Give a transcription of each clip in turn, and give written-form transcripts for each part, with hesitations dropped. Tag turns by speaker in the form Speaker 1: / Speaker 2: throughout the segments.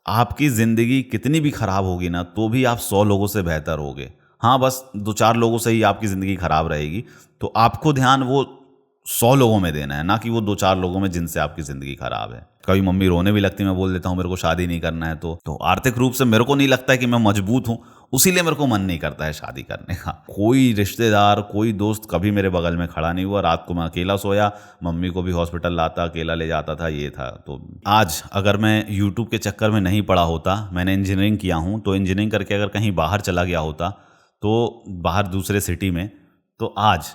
Speaker 1: आपकी ज़िंदगी कितनी भी ख़राब होगी ना, तो भी आप 100 लोगों से बेहतर होगे। हाँ, बस 2-4 लोगों से ही आपकी ज़िंदगी ख़राब रहेगी, तो आपको ध्यान वो 100 लोगों में देना है, ना कि वो 2-4 लोगों में जिनसे आपकी ज़िंदगी ख़राब है। कभी मम्मी रोने भी लगती है, मैं बोल देता हूँ मेरे को शादी नहीं करना है, तो आर्थिक रूप से मेरे को नहीं लगता है कि मैं मजबूत हूँ, उसीलिए मेरे को मन नहीं करता है शादी करने का। कोई रिश्तेदार, कोई दोस्त कभी मेरे बगल में खड़ा नहीं हुआ। रात को मैं अकेला सोया, मम्मी को भी हॉस्पिटल लाता, अकेला ले जाता था, ये था। तो आज अगर मैं यूट्यूब के चक्कर में नहीं पड़ा होता, मैंने इंजीनियरिंग किया हूँ, तो इंजीनियरिंग करके अगर कहीं बाहर चला गया होता, तो बाहर दूसरे सिटी में, तो आज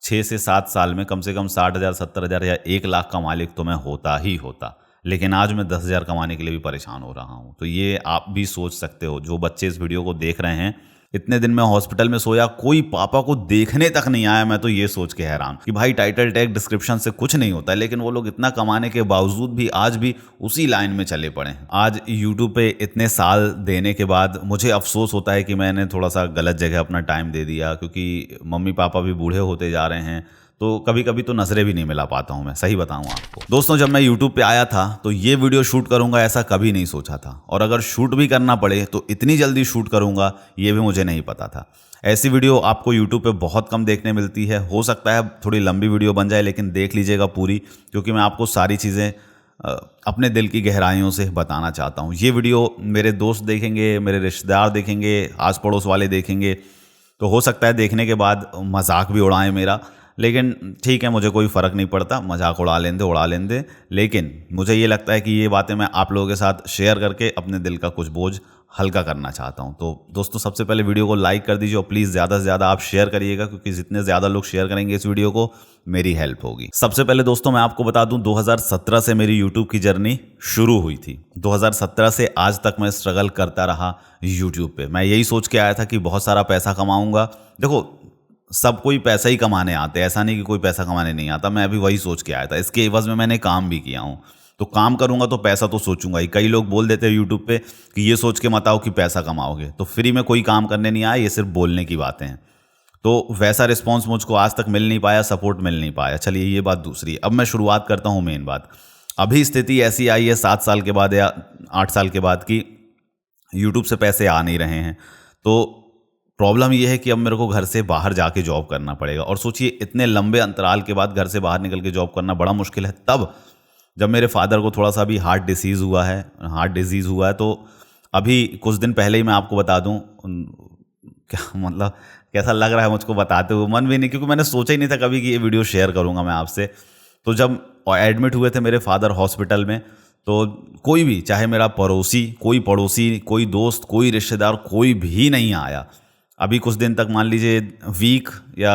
Speaker 1: 6 से 7 साल में कम से कम 60,000, 70,000 या 1 लाख का मालिक तो मैं होता ही होता। लेकिन आज मैं 10,000 कमाने के लिए भी परेशान हो रहा हूँ। तो ये आप भी सोच सकते हो, जो बच्चे इस वीडियो को देख रहे हैं। इतने दिन मैं हॉस्पिटल में सोया, कोई पापा को देखने तक नहीं आया। मैं तो ये सोच के हैरान कि भाई टाइटल टैग डिस्क्रिप्शन से कुछ नहीं होता, लेकिन वो लोग इतना कमाने के बावजूद भी आज भी उसी लाइन में चले पड़े हैं। आज यूट्यूब पे इतने साल देने के बाद मुझे अफसोस होता है कि मैंने थोड़ा सा गलत जगह अपना टाइम दे दिया, क्योंकि मम्मी पापा भी बूढ़े होते जा रहे हैं, तो कभी कभी तो नज़रें भी नहीं मिला पाता हूँ मैं, सही बताऊँ आपको। दोस्तों, जब मैं यूट्यूब पे आया था तो ये वीडियो शूट करूँगा ऐसा कभी नहीं सोचा था, और अगर शूट भी करना पड़े तो इतनी जल्दी शूट करूँगा ये भी मुझे नहीं पता था। ऐसी वीडियो आपको यूट्यूब पे बहुत कम देखने मिलती है। हो सकता है थोड़ी लंबी वीडियो बन जाए, लेकिन देख लीजिएगा पूरी, क्योंकि मैं आपको सारी चीज़ें अपने दिल की गहराइयों से बताना चाहता हूँ। ये वीडियो मेरे दोस्त देखेंगे, मेरे रिश्तेदार देखेंगे, आस पड़ोस वाले देखेंगे, तो हो सकता है देखने के बाद मजाक भी उड़ाएं मेरा, लेकिन ठीक है, मुझे कोई फ़र्क नहीं पड़ता, मजाक उड़ा लें दे। लेकिन मुझे ये लगता है कि ये बातें मैं आप लोगों के साथ शेयर करके अपने दिल का कुछ बोझ हल्का करना चाहता हूँ। तो दोस्तों, सबसे पहले वीडियो को लाइक कर दीजिए और प्लीज़ ज़्यादा से ज़्यादा आप शेयर करिएगा, क्योंकि जितने ज़्यादा लोग शेयर करेंगे इस वीडियो को, मेरी हेल्प होगी। सबसे पहले दोस्तों, मैं आपको बता दूं, 2017 से मेरी यूट्यूब की जर्नी शुरू हुई थी। 2017 से आज तक मैं स्ट्रगल करता रहा यूट्यूब पे। मैं यही सोच के आया था कि बहुत सारा पैसा कमाऊंगा। देखो, सब कोई पैसा ही कमाने आते हैं, ऐसा नहीं कि कोई पैसा कमाने नहीं आता। मैं अभी वही सोच के आया था। इसके एवज में मैंने काम भी किया हूँ, तो काम करूंगा तो पैसा तो सोचूंगा ही। कई लोग बोल देते हैं यूट्यूब पे कि ये सोच के मत आओ कि पैसा कमाओगे, तो फ्री में कोई काम करने नहीं आया, ये सिर्फ बोलने की बातें हैं। तो वैसा रिस्पॉन्स मुझको आज तक मिल नहीं पाया, सपोर्ट मिल नहीं पाया। चलिए, ये बात दूसरी। अब मैं शुरुआत करता हूँ मेन बात। अभी स्थिति ऐसी आई है 7 साल के बाद या 8 साल के बाद कि यूट्यूब से पैसे आ नहीं रहे हैं। तो प्रॉब्लम ये है कि अब मेरे को घर से बाहर जाके जॉब करना पड़ेगा। और सोचिए, इतने लंबे अंतराल के बाद घर से बाहर निकल के जॉब करना बड़ा मुश्किल है। तब जब मेरे फादर को थोड़ा सा भी हार्ट डिजीज़ हुआ है, तो अभी कुछ दिन पहले ही मैं आपको बता दूं, क्या मतलब कैसा लग रहा है मुझको बताते हुए, मन भी नहीं, क्योंकि मैंने सोचा ही नहीं था कभी कि ये वीडियो शेयर करूंगा मैं आपसे। तो जब एडमिट हुए थे मेरे फादर हॉस्पिटल में, तो कोई भी, चाहे मेरा पड़ोसी, कोई दोस्त, कोई रिश्तेदार, कोई भी नहीं आया। अभी कुछ दिन तक, मान लीजिए वीक या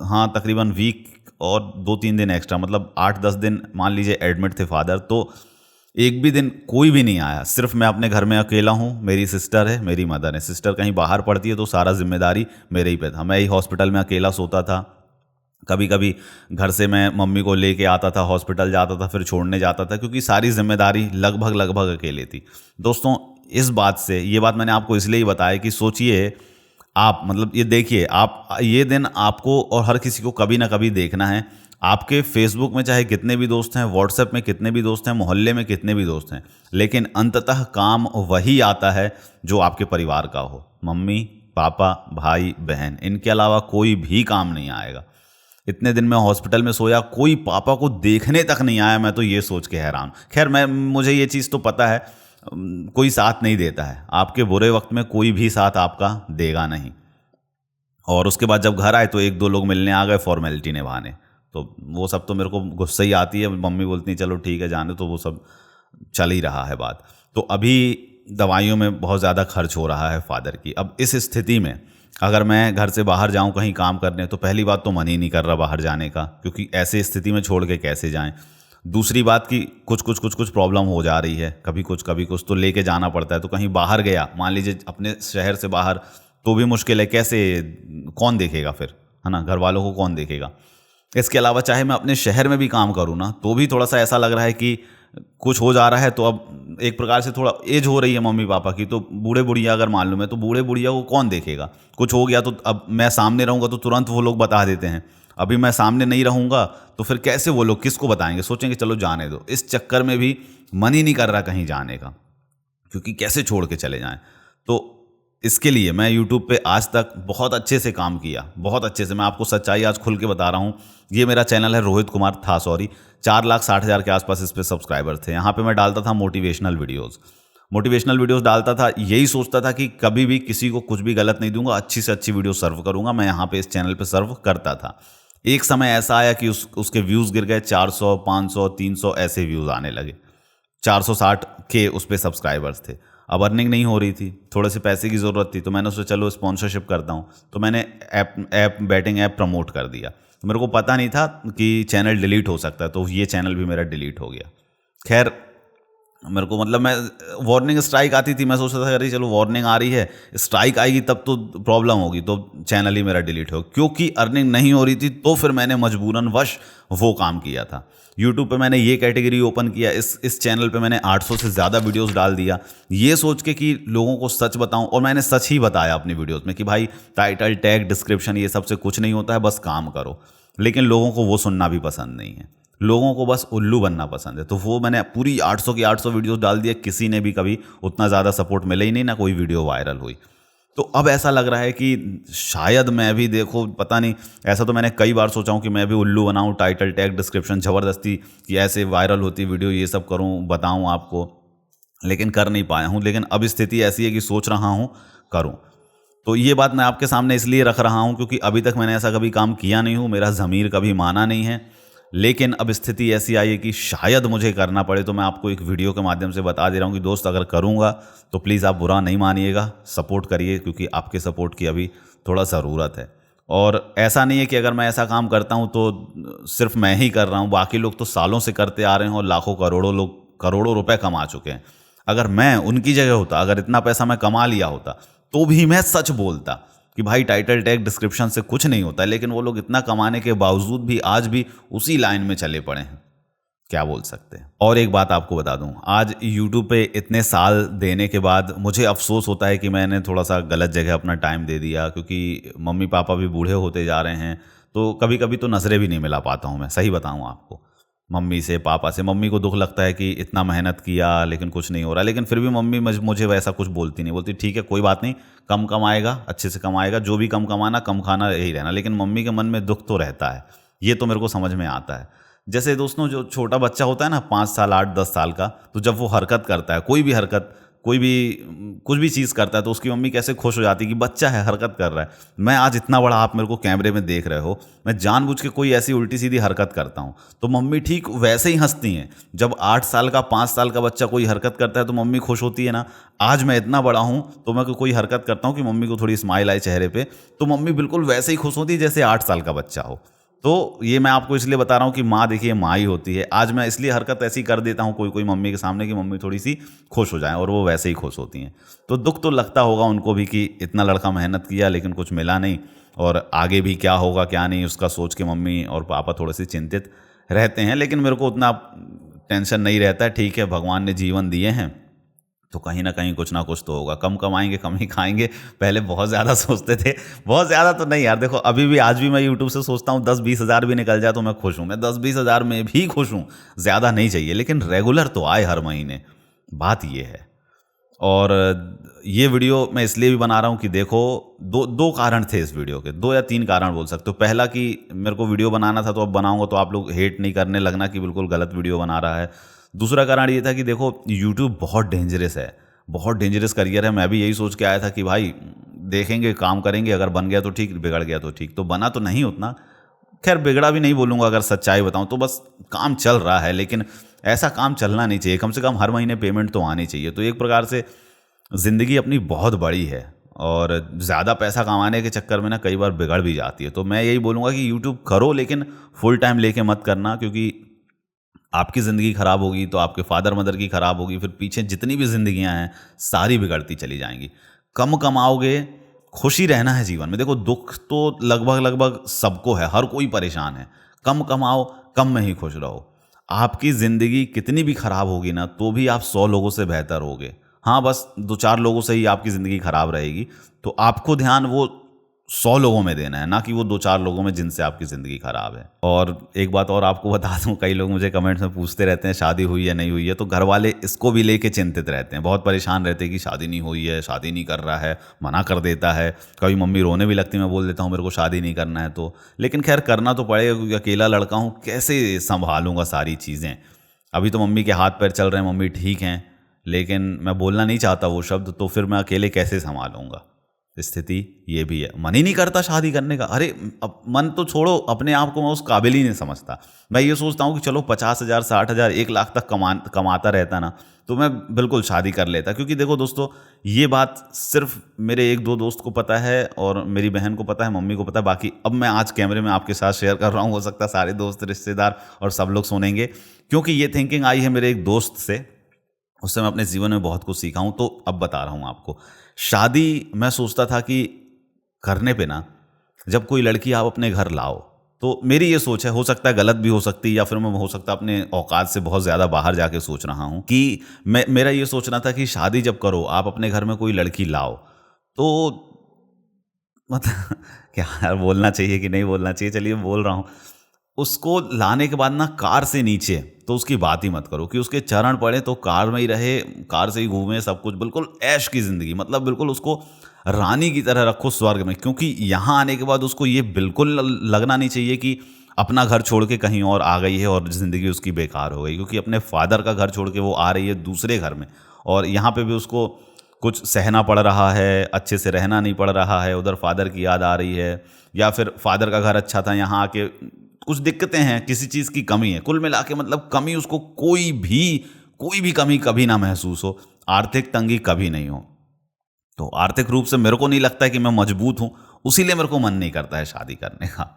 Speaker 1: हाँ तकरीबन वीक और 2-3 दिन एक्स्ट्रा, मतलब 8-10 दिन मान लीजिए एडमिट थे फादर, तो एक भी दिन कोई भी नहीं आया। सिर्फ मैं अपने घर में अकेला हूँ, मेरी सिस्टर है, मेरी मदर है। सिस्टर कहीं बाहर पढ़ती है, तो सारा जिम्मेदारी मेरे ही पे था। मैं ही हॉस्पिटल में अकेला सोता था। कभी कभी घर से मैं मम्मी को लेके आता था, हॉस्पिटल जाता था, फिर छोड़ने जाता था, क्योंकि सारी जिम्मेदारी लगभग अकेले थी। दोस्तों, इस बात से, ये बात मैंने आपको इसलिए ही बताया कि सोचिए आप, मतलब ये देखिए, आप ये दिन आपको और हर किसी को कभी ना कभी देखना है। आपके फेसबुक में चाहे कितने भी दोस्त हैं, व्हाट्सएप में कितने भी दोस्त हैं, मोहल्ले में कितने भी दोस्त हैं, लेकिन अंततः काम वही आता है जो आपके परिवार का हो। मम्मी पापा, भाई बहन, इनके अलावा कोई भी काम नहीं आएगा। इतने दिन मैं हॉस्पिटल में सोया, कोई पापा को देखने तक नहीं आया। मैं तो ये सोच के हैरान। खैर, मुझे ये चीज़ तो पता है, कोई साथ नहीं देता है। आपके बुरे वक्त में कोई भी साथ आपका देगा नहीं। और उसके बाद जब घर आए तो 1-2 लोग मिलने आ गए फॉर्मेलिटी निभाने, तो वो सब तो मेरे को गुस्सा ही आती है। मम्मी बोलती है चलो ठीक है जाने, तो वो सब चल ही रहा है बात। तो अभी दवाइयों में बहुत ज़्यादा खर्च हो रहा है फादर की। अब इस स्थिति में अगर मैं घर से बाहर जाऊं कहीं काम करने, तो पहली बात तो मन ही नहीं कर रहा बाहर जाने का, क्योंकि ऐसे स्थिति में छोड़ के कैसे जाएं। दूसरी बात कि कुछ प्रॉब्लम हो जा रही है, कभी कुछ तो लेके जाना पड़ता है। तो कहीं बाहर गया, मान लीजिए अपने शहर से बाहर, तो भी मुश्किल है। कैसे, कौन देखेगा फिर, है ना, घर वालों को कौन देखेगा। इसके अलावा चाहे मैं अपने शहर में भी काम करूँ ना, तो भी थोड़ा सा ऐसा लग रहा है कि कुछ हो जा रहा है। तो अब एक प्रकार से थोड़ा एज हो रही है मम्मी पापा की, तो बूढ़े बुढ़िया अगर मालूम है, तो बूढ़े बुढ़िया को कौन देखेगा। कुछ हो गया तो अब मैं सामने रहूँगा तो तुरंत वो लोग बता देते हैं। अभी मैं सामने नहीं रहूँगा तो फिर कैसे वो लोग किसको बताएंगे, सोचेंगे चलो जाने दो। इस चक्कर में भी मन ही नहीं कर रहा कहीं जाने का, क्योंकि कैसे छोड़ के चले जाएं। तो इसके लिए मैं यूट्यूब पे आज तक बहुत अच्छे से काम किया, बहुत अच्छे से। मैं आपको सच्चाई आज खुल के बता रहा हूँ। ये मेरा चैनल है रोहित कुमार था, सॉरी, 4,60,000 के आसपास इस पे सब्सक्राइबर थे। यहाँ पे मैं डालता था मोटिवेशनल वीडियोस डालता था। यही सोचता था कि कभी भी किसी को कुछ भी गलत नहीं दूंगा, अच्छी से अच्छी वीडियो सर्व करूंगा। मैं यहाँ पे इस चैनल पे सर्व करता था। एक समय ऐसा आया कि उसके व्यूज़ गिर गए, 400, 500, 300 ऐसे व्यूज़ आने लगे। 460 के उस पर सब्सक्राइबर्स थे। अब अर्निंग नहीं हो रही थी, थोड़े से पैसे की ज़रूरत थी, तो मैंने सोचा चलो स्पॉन्सरशिप करता हूँ। तो मैंने बैटिंग ऐप प्रमोट कर दिया। तो मेरे को पता नहीं था कि चैनल डिलीट हो सकता है, तो ये चैनल भी मेरा डिलीट हो गया। खैर, मेरे को मतलब मैं वार्निंग स्ट्राइक आती थी, मैं सोचता था अरे चलो वार्निंग आ रही है, स्ट्राइक आएगी तब तो प्रॉब्लम होगी, तो चैनल ही मेरा डिलीट हो। क्योंकि अर्निंग नहीं हो रही थी तो फिर मैंने मजबूरन वश वो काम किया था। यूट्यूब पे मैंने ये कैटेगरी ओपन किया, इस चैनल पे मैंने 800 से ज़्यादा वीडियोस डाल दिया, ये सोच के कि लोगों को सच बताऊं। और मैंने सच ही बताया अपनी वीडियोस में कि भाई टाइटल, टैग, डिस्क्रिप्शन ये सबसे कुछ नहीं होता है, बस काम करो। लेकिन लोगों को वो सुनना भी पसंद नहीं है, लोगों को बस उल्लू बनना पसंद है। तो वो मैंने पूरी 800 की 800 वीडियोस डाल दिया। किसी ने भी कभी उतना ज़्यादा सपोर्ट मिला ही नहीं, ना कोई वीडियो वायरल हुई। तो अब ऐसा लग रहा है कि शायद मैं भी, देखो पता नहीं, ऐसा तो मैंने कई बार सोचा हूँ कि मैं भी उल्लू बनाऊँ, टाइटल, टैग, डिस्क्रिप्शन ज़बरदस्ती कि ऐसे वायरल होती वीडियो ये सब करूँ, बताऊँ आपको, लेकिन कर नहीं पाया हूँ। लेकिन अब स्थिति ऐसी है कि सोच रहा हूँ करूँ। तो ये बात मैं आपके सामने इसलिए रख रहा हूँ क्योंकि अभी तक मैंने ऐसा कभी काम किया नहीं हूँ, मेरा ज़मीर कभी माना नहीं है। लेकिन अब स्थिति ऐसी आई है कि शायद मुझे करना पड़े, तो मैं आपको एक वीडियो के माध्यम से बता दे रहा हूँ कि दोस्त अगर करूँगा तो प्लीज़ आप बुरा नहीं मानिएगा, सपोर्ट करिए, क्योंकि आपके सपोर्ट की अभी थोड़ा ज़रूरत है। और ऐसा नहीं है कि अगर मैं ऐसा काम करता हूँ तो सिर्फ मैं ही कर रहा हूँ, बाकी लोग तो सालों से करते आ रहे हैं और लाखों करोड़ों लोग करोड़ों रुपए कमा चुके हैं। अगर मैं उनकी जगह होता, अगर इतना पैसा मैं कमा लिया होता, तो भी मैं सच बोलता कि भाई टाइटल, टैग, डिस्क्रिप्शन से कुछ नहीं होता। लेकिन वो लोग इतना कमाने के बावजूद भी आज भी उसी लाइन में चले पड़े हैं, क्या बोल सकते हैं। और एक बात आपको बता दूं, आज यूट्यूब पे इतने साल देने के बाद मुझे अफसोस होता है कि मैंने थोड़ा सा गलत जगह अपना टाइम दे दिया, क्योंकि मम्मी पापा भी बूढ़े होते जा रहे हैं। तो कभी कभी तो नज़रें भी नहीं मिला पाता हूँ मैं, सही बताऊँ आपको, मम्मी से, पापा से। मम्मी को दुख लगता है कि इतना मेहनत किया लेकिन कुछ नहीं हो रहा, लेकिन फिर भी मम्मी मुझे वैसा कुछ बोलती नहीं, बोलती ठीक है कोई बात नहीं, कम कमाएगा, अच्छे से कमाएगा, जो भी कम कमाना कम खाना यही रहना। लेकिन मम्मी के मन में दुख तो रहता है, ये तो मेरे को समझ में आता है। जैसे दोस्तों, जो छोटा बच्चा होता है ना, 5 साल, 8, 10 साल का, तो जब वो हरकत करता है, कोई भी हरकत, कोई भी कुछ भी चीज़ करता है, तो उसकी मम्मी कैसे खुश हो जाती है कि बच्चा है, हरकत कर रहा है। मैं आज इतना बड़ा, आप मेरे को कैमरे में देख रहे हो, मैं जानबूझ के कोई ऐसी उल्टी सीधी हरकत करता हूँ तो मम्मी ठीक वैसे ही हंसती हैं। जब 8 साल का, 5 साल का बच्चा कोई हरकत करता है तो मम्मी खुश होती है ना। आज मैं इतना बड़ा हूँ तो मैं कोई हरकत करता हूँ कि मम्मी को थोड़ी स्माइल आए चेहरे पे, तो मम्मी बिल्कुल वैसे ही खुश होती है जैसे 8 साल का बच्चा हो। तो ये मैं आपको इसलिए बता रहा हूँ कि माँ, देखिए, माँ ही होती है। आज मैं इसलिए हरकत ऐसी कर देता हूँ कोई कोई मम्मी के सामने कि मम्मी थोड़ी सी खुश हो जाए, और वो वैसे ही खुश होती हैं। तो दुख तो लगता होगा उनको भी कि इतना लड़का मेहनत किया लेकिन कुछ मिला नहीं, और आगे भी क्या होगा क्या नहीं उसका सोच के मम्मी और पापा थोड़े से चिंतित रहते हैं। लेकिन मेरे को उतना टेंशन नहीं रहता है। ठीक है, भगवान ने जीवन दिए हैं तो कहीं ना कुछ तो होगा। कम कमाएंगे, कम ही खाएंगे। पहले बहुत ज़्यादा सोचते थे, बहुत ज़्यादा तो नहीं यार। देखो अभी भी, आज भी मैं यूट्यूब से सोचता हूँ 10-20 हज़ार भी निकल जाए तो मैं खुश हूँ। मैं 10-20 हज़ार में भी खुश हूँ, ज़्यादा नहीं चाहिए, लेकिन रेगुलर तो आए हर महीने, बात ये है। और ये वीडियो मैं इसलिए भी बना रहा हूँ कि देखो, दो कारण थे इस वीडियो के, 2 या 3 कारण बोल सकते हो। पहला कि मेरे को वीडियो बनाना था, तो अब बनाऊंगा तो आप लोग हेट नहीं करने लगना कि बिल्कुल गलत वीडियो बना रहा है। दूसरा कारण ये था कि देखो, यूट्यूब बहुत डेंजरस है, बहुत डेंजरस करियर है। मैं भी यही सोच के आया था कि भाई देखेंगे, काम करेंगे, अगर बन गया तो ठीक, बिगड़ गया तो ठीक। तो बना तो नहीं उतना, खैर बिगड़ा भी नहीं बोलूँगा, अगर सच्चाई बताऊँ तो बस काम चल रहा है। लेकिन ऐसा काम चलना नहीं चाहिए, कम से कम हर महीने पेमेंट तो आनी चाहिए। तो एक प्रकार से ज़िंदगी अपनी बहुत बड़ी है, और ज़्यादा पैसा कमाने के चक्कर में ना कई बार बिगड़ भी जाती है। तो मैं यही बोलूँगा कि यूट्यूब करो, लेकिन फुल टाइम लेके मत करना, क्योंकि आपकी ज़िंदगी ख़राब होगी तो आपके फादर मदर की ख़राब होगी, फिर पीछे जितनी भी ज़िंदगियाँ हैं सारी बिगड़ती चली जाएंगी। कम कमाओगे, खुशी रहना है जीवन में। देखो, दुख तो लगभग सबको है, हर कोई परेशान है। कम कमाओ, कम में ही खुश रहो। आपकी ज़िंदगी कितनी भी ख़राब होगी ना, तो भी आप 100 लोगों से बेहतर होगे। हाँ, बस 2-4 लोगों से ही आपकी ज़िंदगी ख़राब रहेगी, तो आपको ध्यान वो 100 लोगों में देना है, ना कि वो 2-4 लोगों में जिनसे आपकी ज़िंदगी ख़राब है। और एक बात और आपको बता दूं, कई लोग मुझे कमेंट्स में पूछते रहते हैं शादी हुई है नहीं हुई है, तो घर वाले इसको भी लेके चिंतित रहते हैं, बहुत परेशान रहते हैं कि शादी नहीं हुई है, शादी नहीं कर रहा है, मना कर देता है। कभी मम्मी रोने भी लगती है, मैं बोल देता हूँ मेरे को शादी नहीं करना है तो, लेकिन खैर करना तो पड़ेगा क्योंकि अकेला लड़का हूँ, कैसे संभालूंगा सारी चीज़ें। अभी तो मम्मी के हाथ पैर चल रहे हैं, मम्मी ठीक हैं, लेकिन मैं बोलना नहीं चाहता वो शब्द, तो फिर मैं अकेले कैसे संभालूंगा। स्थिति ये भी है, मन ही नहीं करता शादी करने का। अरे अब मन तो छोड़ो, अपने आप को मैं उस काबिल ही नहीं समझता। मैं ये सोचता हूँ कि चलो 50,000 60,000 1 लाख तक कमाता रहता ना, तो मैं बिल्कुल शादी कर लेता। क्योंकि देखो दोस्तों, ये बात सिर्फ मेरे 1-2 दोस्त को पता है और मेरी बहन को पता है, मम्मी को पता है। बाकी अब मैं आज कैमरे में आपके साथ शेयर कर रहा हूँ, हो सकता है सारे दोस्त रिश्तेदार और सब लोग सुनेंगे, क्योंकि ये थिंकिंग आई है मेरे एक दोस्त से, उससे मैं अपने जीवन में बहुत कुछ सीखा हूँ। तो अब बता रहा हूँ आपको, शादी मैं सोचता था कि करने पे ना, जब कोई लड़की आप अपने घर लाओ, तो मेरी ये सोच है, हो सकता है गलत भी हो सकती है, या फिर मैं हो सकता है अपने औकात से बहुत ज़्यादा बाहर जाके सोच रहा हूँ, कि मेरा ये सोचना था कि शादी जब करो, आप अपने घर में कोई लड़की लाओ, तो मतलब क्या यार, बोलना चाहिए कि नहीं बोलना चाहिए, चलिए बोल रहा हूँ। उसको लाने के बाद ना, कार से नीचे तो उसकी बात ही मत करो, कि उसके चरण पड़े तो कार में ही रहे, कार से ही घूमे, सब कुछ बिल्कुल ऐश की ज़िंदगी, मतलब बिल्कुल उसको रानी की तरह रखो स्वर्ग में। क्योंकि यहाँ आने के बाद उसको ये बिल्कुल लगना नहीं चाहिए कि अपना घर छोड़ के कहीं और आ गई है और ज़िंदगी उसकी बेकार हो गई। क्योंकि अपने फादर का घर छोड़ के वो आ रही है दूसरे घर में, और यहाँ पे भी उसको कुछ सहना पड़ रहा है, अच्छे से रहना नहीं पड़ रहा है, उधर फादर की याद आ रही है, या फिर फादर का घर अच्छा था, यहाँ आके कुछ दिक्कतें हैं, किसी चीज़ की कमी है। कुल मिला के मतलब कमी उसको कोई भी कमी कभी ना महसूस हो, आर्थिक तंगी कभी नहीं हो। तो आर्थिक रूप से मेरे को नहीं लगता है कि मैं मजबूत हूँ, उसीलिए मेरे को मन नहीं करता है शादी करने का।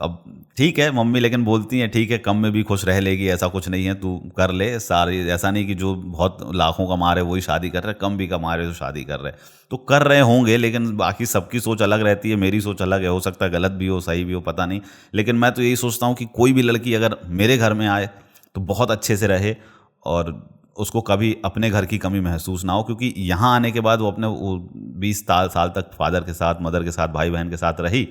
Speaker 1: अब ठीक है, मम्मी लेकिन बोलती हैं ठीक है, कम में भी खुश रह लेगी, ऐसा कुछ नहीं है, तू कर ले सारी। ऐसा नहीं कि जो बहुत लाखों कमा रहे वही शादी कर रहे, कम भी कमा रहे तो शादी कर रहे, तो कर रहे होंगे। लेकिन बाकी सबकी सोच अलग रहती है, मेरी सोच अलग है, हो सकता है गलत भी हो सही भी हो, पता नहीं। लेकिन मैं तो यही सोचता हूँ कि कोई भी लड़की अगर मेरे घर में आए तो बहुत अच्छे से रहे, और उसको कभी अपने घर की कमी महसूस ना हो। क्योंकि यहाँ आने के बाद वो अपने 20 साल तक फादर के साथ, मदर के साथ, भाई बहन के साथ रही,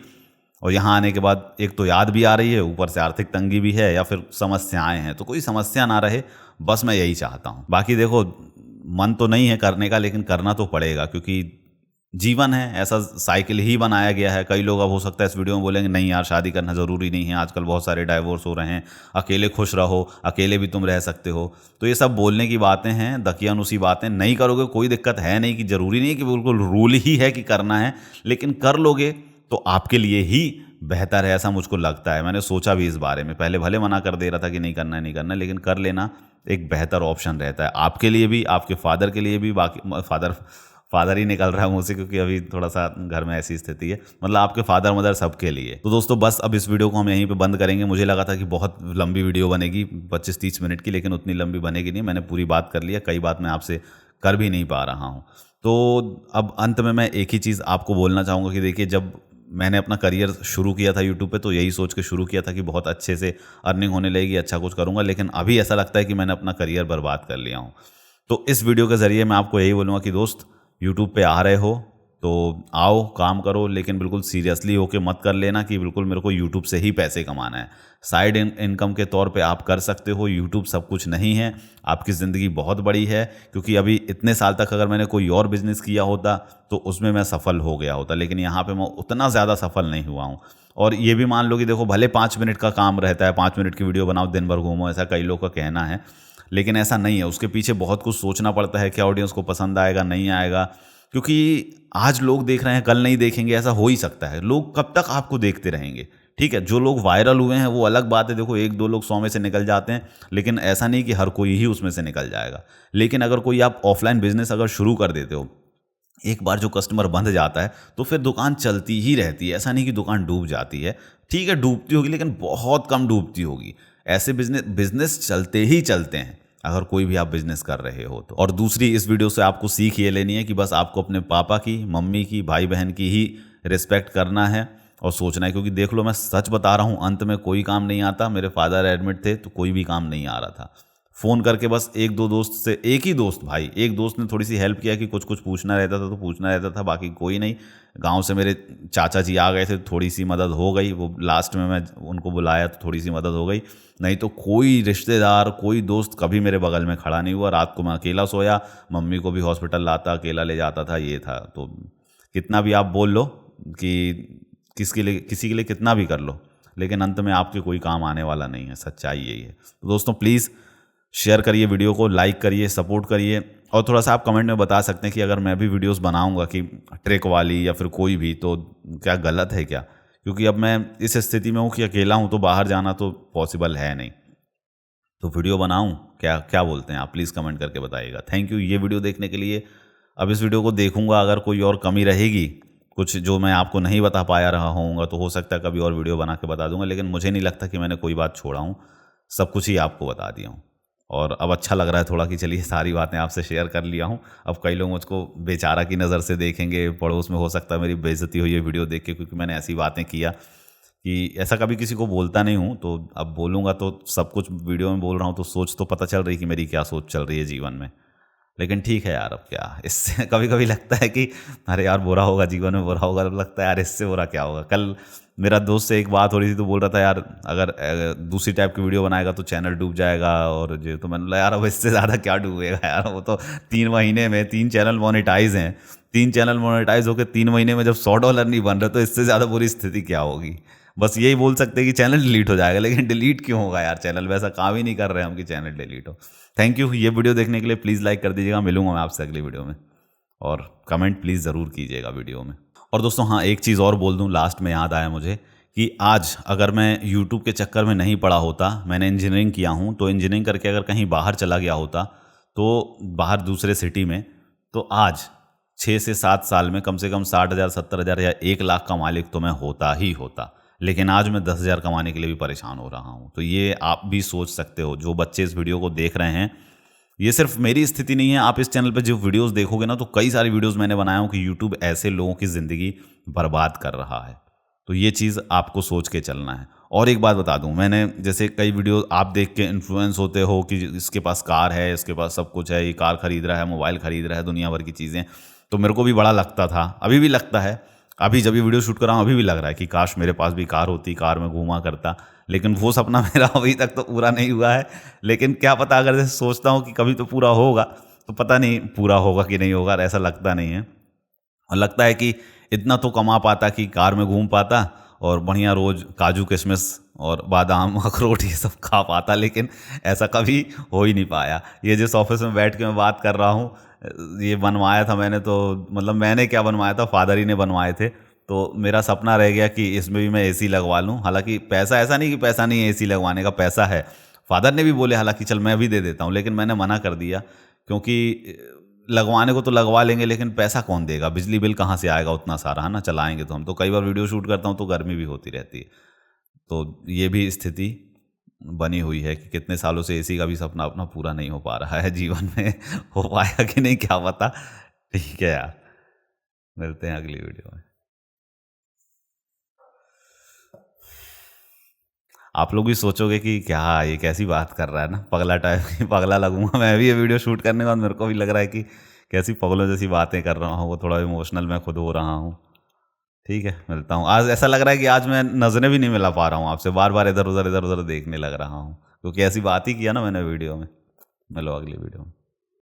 Speaker 1: और यहाँ आने के बाद एक तो याद भी आ रही है, ऊपर से आर्थिक तंगी भी है, या फिर समस्याएं हैं। तो कोई समस्या ना रहे, बस मैं यही चाहता हूँ। बाकी देखो, मन तो नहीं है करने का, लेकिन करना तो पड़ेगा, क्योंकि जीवन है, ऐसा साइकिल ही बनाया गया है। कई लोग अब हो सकता है इस वीडियो में बोलेंगे नहीं यार, शादी करना ज़रूरी नहीं है, आजकल बहुत सारे डाइवोर्स हो रहे हैं, अकेले खुश रहो, अकेले भी तुम रह सकते हो। तो ये सब बोलने की बातें हैं, दकियानुसी बातें। नहीं करोगे कोई दिक्कत है नहीं, कि ज़रूरी नहीं है कि बिल्कुल रूल ही है कि करना है, लेकिन कर लोगे तो आपके लिए ही बेहतर है, ऐसा मुझको लगता है। मैंने सोचा भी इस बारे में, पहले भले मना कर दे रहा था कि नहीं करना है नहीं करना है, लेकिन कर लेना एक बेहतर ऑप्शन रहता है आपके लिए भी, आपके फादर के लिए भी। बाकी फादर ही निकल रहा है मुझसे, क्योंकि अभी थोड़ा सा घर में ऐसी स्थिति है, मतलब आपके फादर मदर सबके लिए। तो दोस्तों बस अब इस वीडियो को हम यहीं पे बंद करेंगे। मुझे लगा था कि बहुत लंबी वीडियो बनेगी 25-30 मिनट की, लेकिन उतनी लंबी बनेगी नहीं, मैंने पूरी बात कर लिया। कई बात मैं आपसे कर भी नहीं पा रहा हूँ। तो अब अंत में मैं एक ही चीज़ आपको बोलना चाहूँगा कि देखिए, जब मैंने अपना करियर शुरू किया था यूट्यूब पे, तो यही सोच के शुरू किया था कि बहुत अच्छे से अर्निंग होने लगेगी, अच्छा कुछ करूँगा। लेकिन अभी ऐसा लगता है कि मैंने अपना करियर बर्बाद कर लिया हूँ। तो इस वीडियो के ज़रिए मैं आपको यही बोलूँगा कि दोस्त, यूट्यूब पे आ रहे हो तो आओ, काम करो, लेकिन बिल्कुल सीरियसली होके मत कर लेना कि बिल्कुल मेरे को यूट्यूब से ही पैसे कमाना है। साइड इनकम के तौर पे आप कर सकते हो, यूट्यूब सब कुछ नहीं है। आपकी ज़िंदगी बहुत बड़ी है, क्योंकि अभी इतने साल तक अगर मैंने कोई और बिज़नेस किया होता तो उसमें मैं सफल हो गया होता, लेकिन यहाँ पे मैं उतना ज़्यादा सफल नहीं हुआ हूँ। और ये भी मान लो कि देखो, भले 5 मिनट का काम रहता है, 5 मिनट की वीडियो बनाओ, दिन भर घूमो, ऐसा कई लोग का कहना है, लेकिन ऐसा नहीं है। उसके पीछे बहुत कुछ सोचना पड़ता है, क्या ऑडियंस को पसंद आएगा नहीं आएगा। क्योंकि आज लोग देख रहे हैं, कल नहीं देखेंगे, ऐसा हो ही सकता है। लोग कब तक आपको देखते रहेंगे? ठीक है, जो लोग वायरल हुए हैं वो अलग बात है, देखो 1-2 लोग 100 में से निकल जाते हैं, लेकिन ऐसा नहीं कि हर कोई ही उसमें से निकल जाएगा। लेकिन अगर कोई आप ऑफलाइन बिजनेस अगर शुरू कर देते हो, एक बार जो कस्टमर बंध जाता है तो फिर दुकान चलती ही रहती है। ऐसा नहीं कि दुकान डूब जाती है, ठीक है डूबती होगी, लेकिन बहुत कम डूबती होगी। ऐसे बिजनेस चलते ही चलते हैं, अगर कोई भी आप बिजनेस कर रहे हो तो। और दूसरी, इस वीडियो से आपको सीख ये लेनी है कि बस आपको अपने पापा की, मम्मी की, भाई बहन की ही रिस्पेक्ट करना है और सोचना है। क्योंकि देख लो, मैं सच बता रहा हूँ, अंत में कोई काम नहीं आता। मेरे फादर एडमिट थे तो कोई भी काम नहीं आ रहा था। फ़ोन करके बस एक दो दोस्त से, एक ही दोस्त भाई, एक दोस्त ने थोड़ी सी हेल्प किया कि कुछ कुछ पूछना रहता था तो पूछना रहता था, बाकी कोई नहीं। गांव से मेरे चाचा जी आ गए थे, थोड़ी सी मदद हो गई, वो लास्ट में मैं उनको बुलाया तो थोड़ी सी मदद हो गई। नहीं तो कोई रिश्तेदार, कोई दोस्त कभी मेरे बगल में खड़ा नहीं हुआ। रात को मैं अकेला सोया, मम्मी को भी हॉस्पिटल लाता, अकेला ले जाता था, ये था। तो कितना भी आप बोल लो कि किसी के लिए कितना भी कर लो, लेकिन अंत में आपके कोई काम आने वाला नहीं है, सच्चाई यही है। तो दोस्तों प्लीज़ शेयर करिए वीडियो को, लाइक करिए, सपोर्ट करिए, और थोड़ा सा आप कमेंट में बता सकते हैं कि अगर मैं भी वीडियोस बनाऊंगा कि ट्रिक वाली या फिर कोई भी, तो क्या गलत है क्या? क्योंकि अब मैं इस स्थिति में हूँ कि अकेला हूँ, तो बाहर जाना तो पॉसिबल है नहीं, तो वीडियो बनाऊं क्या? क्या बोलते हैं आप? प्लीज़ कमेंट करके बताइएगा। थैंक यू ये वीडियो देखने के लिए। अब इस वीडियो को देखूंगा, अगर कोई और कमी रहेगी, कुछ जो मैं आपको नहीं बता पाया रहा होऊंगा, तो हो सकता है कभी और वीडियो बना के बता दूंगा, लेकिन मुझे नहीं लगता कि मैंने कोई बात छोड़ा हूँ, सब कुछ ही आपको बता दिया हूँ। और अब अच्छा लग रहा है थोड़ा कि चलिए सारी बातें आपसे शेयर कर लिया हूँ। अब कई लोग मुझको बेचारा की नज़र से देखेंगे, पड़ोस में हो सकता है मेरी बेइज्जती हुई है वीडियो देख के, क्योंकि मैंने ऐसी बातें किया कि ऐसा कभी किसी को बोलता नहीं हूँ। तो अब बोलूँगा तो सब कुछ वीडियो में बोल रहा हूँ, तो सोच तो पता चल रही कि मेरी क्या सोच चल रही है जीवन में। लेकिन ठीक है यार, अब क्या इससे कभी कभी लगता है कि अरे यार बुरा होगा, जीवन में बुरा होगा, तो लगता है यार इससे बुरा क्या होगा। कल मेरा दोस्त से एक बात हो रही थी, तो बोल रहा था यार अगर दूसरी टाइप की वीडियो बनाएगा तो चैनल डूब जाएगा, और जो, तो मैंने बोला यार अब इससे ज़्यादा क्या डूबेगा यार, वो तो 3 महीने में 3 चैनल मोनेटाइज हैं, 3 चैनल मोनेटाइज होकर 3 महीने में जब $100 नहीं बन रहे, तो इससे ज़्यादा बुरी स्थिति क्या होगी। बस यही बोल सकते हैं कि चैनल डिलीट हो जाएगा, लेकिन डिलीट क्यों होगा यार, चैनल वैसा काम ही नहीं कर रहे हम कि चैनल डिलीट हो। थैंक यू ये वीडियो देखने के लिए, प्लीज़ लाइक कर दीजिएगा। मिलूंगा मैं आपसे अगली वीडियो में, और कमेंट प्लीज़ ज़रूर कीजिएगा वीडियो में। और दोस्तों हाँ, एक चीज़ और बोल दूं, लास्ट में याद आया मुझे कि आज अगर मैं यूट्यूब के चक्कर में नहीं पड़ा होता, मैंने इंजीनियरिंग किया हूँ, तो इंजीनियरिंग करके अगर कहीं बाहर चला गया होता, तो बाहर दूसरे सिटी में, तो आज 6 से 7 साल में कम से कम 60,000, 70,000 या 1 लाख का मालिक तो मैं होता ही होता। लेकिन आज मैं 10,000 कमाने के लिए भी परेशान हो रहा हूँ। तो ये आप भी सोच सकते हो, जो बच्चे इस वीडियो को देख रहे हैं, ये सिर्फ मेरी स्थिति नहीं है। आप इस चैनल पे जो वीडियोस देखोगे ना, तो कई सारी वीडियोस मैंने बनाया हूँ कि यूट्यूब ऐसे लोगों की ज़िंदगी बर्बाद कर रहा है। तो ये चीज़ आपको सोच के चलना है। और एक बात बता दूं, मैंने जैसे कई वीडियो आप देख के इन्फ्लुएंस होते हो कि इसके पास कार है, इसके पास सब कुछ है, ये कार खरीद रहा है, मोबाइल खरीद रहा है, दुनिया भर की चीज़ें, तो मेरे को भी बड़ा लगता था, अभी भी लगता है। अभी जब ये वीडियो शूट कर रहा हूँ, अभी भी लग रहा है कि काश मेरे पास भी कार होती, कार में घूमा करता। लेकिन वो सपना मेरा अभी तक तो पूरा नहीं हुआ है। लेकिन क्या पता, अगर जैसे सोचता हूँ कि कभी तो पूरा होगा, तो पता नहीं पूरा होगा कि नहीं होगा, ऐसा लगता नहीं है। और लगता है कि इतना तो कमा पाता कि कार में घूम पाता, और बढ़िया रोज़ काजू किशमिश और बादाम अखरोट ये सब खा पाता, लेकिन ऐसा कभी हो ही नहीं पाया। ये जिस ऑफिस में बैठ के मैं बात कर रहा हूँ, ये बनवाया था मैंने, तो मतलब मैंने क्या बनवाया था, फादर ही ने बनवाए थे। तो मेरा सपना रह गया कि इसमें भी मैं एसी लगवा लूँ। हालांकि पैसा, ऐसा नहीं कि पैसा नहीं है, एसी लगवाने का पैसा है। फादर ने भी बोले हालांकि चल मैं भी दे देता हूँ, लेकिन मैंने मना कर दिया, क्योंकि लगवाने को तो लगवा लेंगे, लेकिन पैसा कौन देगा, बिजली बिल कहाँ से आएगा उतना सारा, है ना, चलाएंगे तो हम। तो कई बार वीडियो शूट करता हूँ तो गर्मी भी होती रहती है। तो ये भी स्थिति बनी हुई है कि कितने सालों से एसी का भी सपना अपना पूरा नहीं हो पा रहा है जीवन में। हो पाएगा कि नहीं क्या पता। ठीक है यार, मिलते हैं अगली वीडियो में। आप लोग भी सोचोगे कि क्या ये कैसी बात कर रहा है ना, पगला टाइप की, पगला लगूंगा मैं भी। ये वीडियो शूट करने के बाद मेरे को भी लग रहा है कि कैसी पगलों जैसी बातें कर रहा हूँ, वो थोड़ा इमोशनल मैं खुद हो रहा हूँ। ठीक है, मिलता हूँ। आज ऐसा लग रहा है कि आज मैं नज़रें भी नहीं मिला पा रहा हूँ आपसे, बार बार इधर उधर देखने लग रहा हूँ, क्योंकि ऐसी बात ही किया ना मैंने वीडियो में। मिलो अगली वीडियो में।